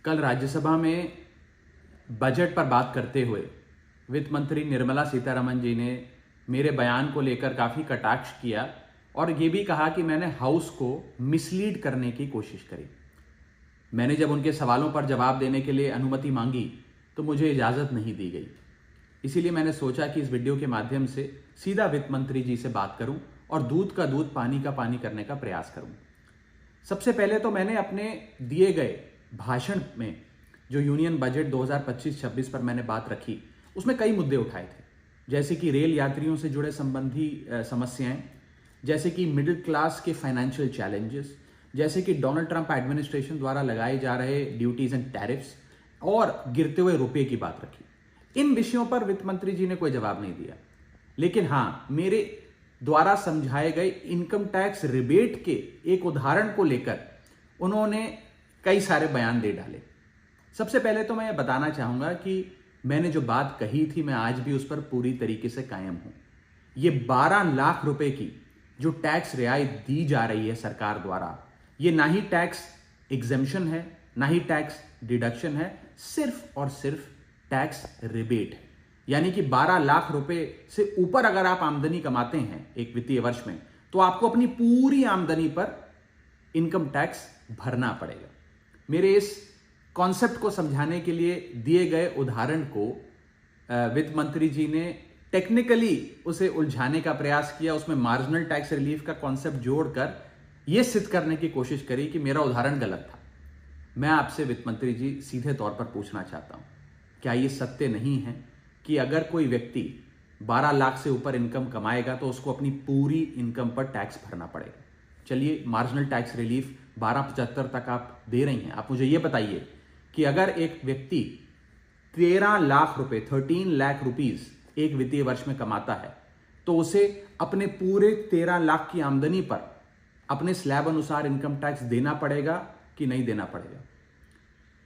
कल राज्यसभा में बजट पर बात करते हुए वित्त मंत्री निर्मला सीतारमण जी ने मेरे बयान को लेकर काफ़ी कटाक्ष किया और ये भी कहा कि मैंने हाउस को मिसलीड करने की कोशिश करी। मैंने जब उनके सवालों पर जवाब देने के लिए अनुमति मांगी तो मुझे इजाज़त नहीं दी गई। इसीलिए मैंने सोचा कि इस वीडियो के माध्यम से सीधा वित्त मंत्री जी से बात करूं और दूध का दूध पानी का पानी करने का प्रयास करूं। सबसे पहले तो मैंने अपने दिए गए भाषण में जो यूनियन बजट 2025-26 पर मैंने बात रखी उसमें कई मुद्दे उठाए थे, जैसे कि रेल यात्रियों से जुड़े संबंधी समस्याएं, जैसे कि मिडिल क्लास के फाइनेंशियल चैलेंजेस, जैसे कि डोनाल्ड ट्रंप एडमिनिस्ट्रेशन द्वारा लगाए जा रहे ड्यूटीज एंड टैरिफ्स और गिरते हुए रुपये की बात रखी। इन विषयों पर वित्त मंत्री जी ने कोई जवाब नहीं दिया, लेकिन हाँ, मेरे द्वारा समझाए गए इनकम टैक्स रिबेट के एक उदाहरण को लेकर उन्होंने कई सारे बयान दे डाले। सबसे पहले तो मैं ये बताना चाहूंगा कि मैंने जो बात कही थी मैं आज भी उस पर पूरी तरीके से कायम हूं। ये 12 लाख रुपए की जो टैक्स रियायत दी जा रही है सरकार द्वारा, ये ना ही टैक्स एग्जेम्पशन है, ना ही टैक्स डिडक्शन है, सिर्फ और सिर्फ टैक्स रिबेट है। यानी कि 12 लाख रुपए से ऊपर अगर आप आमदनी कमाते हैं एक वित्तीय वर्ष में, तो आपको अपनी पूरी आमदनी पर इनकम टैक्स भरना पड़ेगा। मेरे इस कॉन्सेप्ट को समझाने के लिए दिए गए उदाहरण को वित्त मंत्री जी ने टेक्निकली उसे उलझाने का प्रयास किया, उसमें मार्जिनल टैक्स रिलीफ का कॉन्सेप्ट जोड़कर यह सिद्ध करने की कोशिश करी कि मेरा उदाहरण गलत था। मैं आपसे वित्त मंत्री जी सीधे तौर पर पूछना चाहता हूं, क्या यह सत्य नहीं है कि अगर कोई व्यक्ति 12 लाख से ऊपर इनकम कमाएगा तो उसको अपनी पूरी इनकम पर टैक्स भरना पड़ेगा? चलिए, मार्जिनल टैक्स रिलीफ 1275 तक आप दे रही हैं। आप मुझे यह बताइए कि अगर एक व्यक्ति 13 लाख रुपए 13 लाख रुपीज एक वित्तीय वर्ष में कमाता है तो उसे अपने पूरे 13 लाख की आमदनी पर अपने स्लैब अनुसार इनकम टैक्स देना पड़ेगा कि नहीं देना पड़ेगा?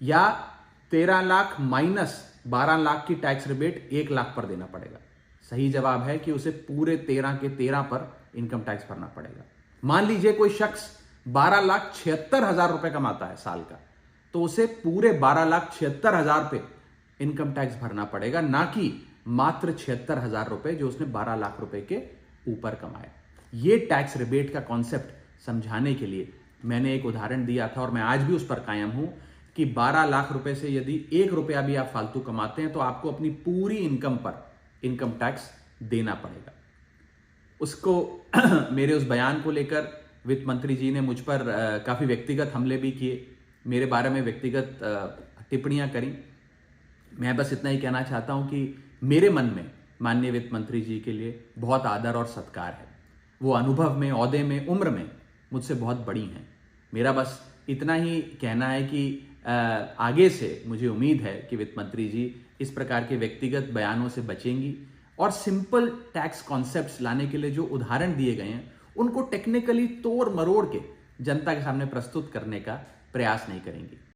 या 13 लाख माइनस 12 लाख की टैक्स रिबेट 1 लाख पर देना पड़ेगा? सही जवाब है कि उसे पूरे 13 के 13 पर इनकम टैक्स भरना पड़ेगा। मान लीजिए कोई शख्स 12,76,000 रुपए कमाता है साल का, तो उसे पूरे 12,76,000 पे इनकम टैक्स भरना पड़ेगा, ना कि मात्र 76,000 रुपए जो उसने 12 लाख रुपए के ऊपर कमाए। ये टैक्स रिबेट का कॉन्सेप्ट समझाने के लिए मैंने एक उदाहरण दिया था और मैं आज भी उस पर कायम हूं कि 12 लाख रुपए से यदि 1 रुपया भी आप फालतू कमाते हैं तो आपको अपनी पूरी इनकम पर इनकम टैक्स देना पड़ेगा। उसको मेरे उस बयान को लेकर वित्त मंत्री जी ने मुझ पर काफी व्यक्तिगत हमले भी किए, मेरे बारे में व्यक्तिगत टिप्पणियां करी। मैं बस इतना ही कहना चाहता हूं कि मेरे मन में माननीय वित्त मंत्री जी के लिए बहुत आदर और सत्कार है। वो अनुभव में, ओहदे में, उम्र में मुझसे बहुत बड़ी हैं। मेरा बस इतना ही कहना है कि आगे से मुझे उम्मीद है कि वित्त मंत्री जी इस प्रकार के व्यक्तिगत बयानों से बचेंगी और सिंपल टैक्स कॉन्सेप्ट्स लाने के लिए जो उदाहरण दिए गए हैं उनको टेक्निकली तोड़ मरोड़ के जनता के सामने प्रस्तुत करने का प्रयास नहीं करेंगी।